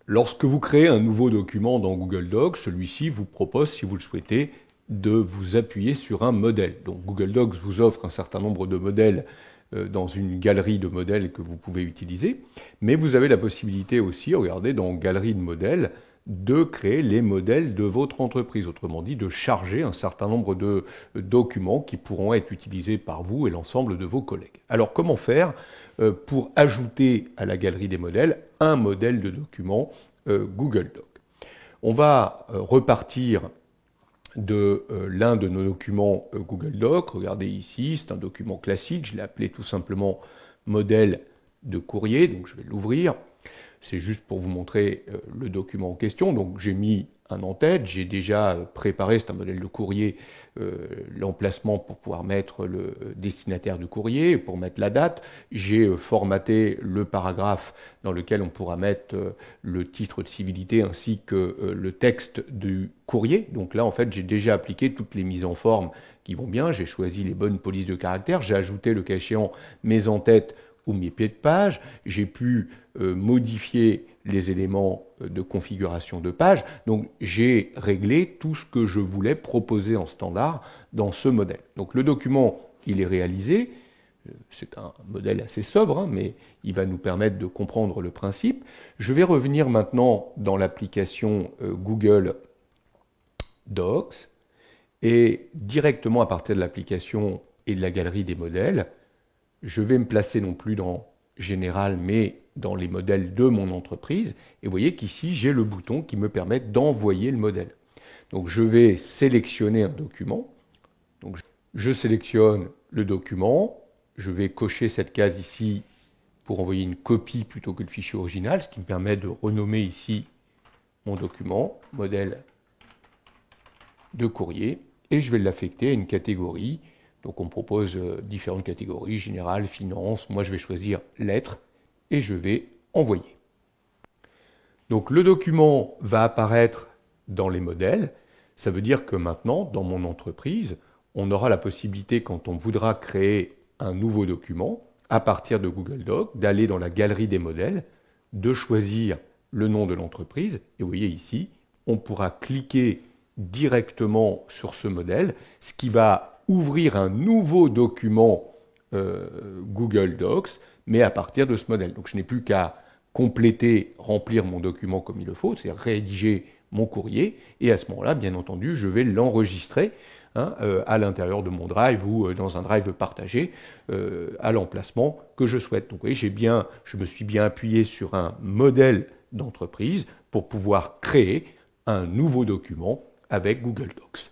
Lorsque vous créez un nouveau document dans Google Docs, celui-ci vous propose, si vous le souhaitez, de vous appuyer sur un modèle. Donc Google Docs vous offre un certain nombre de modèles dans une galerie de modèles que vous pouvez utiliser, mais vous avez la possibilité aussi, regardez, dans Galerie de modèles, de créer les modèles de votre entreprise, autrement dit de charger un certain nombre de documents qui pourront être utilisés par vous et l'ensemble de vos collègues. Alors comment faire pour ajouter à la galerie des modèles un modèle de document Google Doc? On va repartir de l'un de nos documents Google Doc. Regardez ici, c'est un document classique, je l'ai appelé tout simplement modèle de courrier, donc je vais l'ouvrir. C'est juste pour vous montrer le document en question. Donc j'ai mis un en-tête, j'ai déjà préparé, c'est un modèle de courrier, l'emplacement pour pouvoir mettre le destinataire du courrier, pour mettre la date. J'ai formaté le paragraphe dans lequel on pourra mettre le titre de civilité ainsi que le texte du courrier. Donc là, en fait, j'ai déjà appliqué toutes les mises en forme qui vont bien. J'ai choisi les bonnes polices de caractère. J'ai ajouté, le cas échéant, mes en-têtes ou mes pieds de page, j'ai pu modifier les éléments de configuration de page. Donc j'ai réglé tout ce que je voulais proposer en standard dans ce modèle. Donc le document, il est réalisé. C'est un modèle assez sobre, hein, mais il va nous permettre de comprendre le principe. Je vais revenir maintenant dans l'application Google Docs et directement à partir de l'application et de la galerie des modèles, je vais me placer non plus dans Général, mais dans les modèles de mon entreprise. Et vous voyez qu'ici, j'ai le bouton qui me permet d'envoyer le modèle. Donc, je vais sélectionner un document. Donc, je sélectionne le document. Je vais cocher cette case ici pour envoyer une copie plutôt que le fichier original, ce qui me permet de renommer ici mon document, modèle de courrier. Et je vais l'affecter à une catégorie. Donc on me propose différentes catégories, générale, finance. Moi je vais choisir lettres et je vais envoyer. Donc le document va apparaître dans les modèles. Ça veut dire que maintenant, dans mon entreprise, on aura la possibilité, quand on voudra créer un nouveau document, à partir de Google Docs, d'aller dans la galerie des modèles, de choisir le nom de l'entreprise. Et vous voyez ici, on pourra cliquer directement sur ce modèle, ce qui va ouvrir un nouveau document Google Docs, mais à partir de ce modèle. Donc je n'ai plus qu'à compléter, remplir mon document comme il le faut, c'est-à-dire rédiger mon courrier, et à ce moment-là, bien entendu, je vais l'enregistrer à l'intérieur de mon drive ou dans un drive partagé à l'emplacement que je souhaite. Donc vous voyez, je me suis bien appuyé sur un modèle d'entreprise pour pouvoir créer un nouveau document avec Google Docs.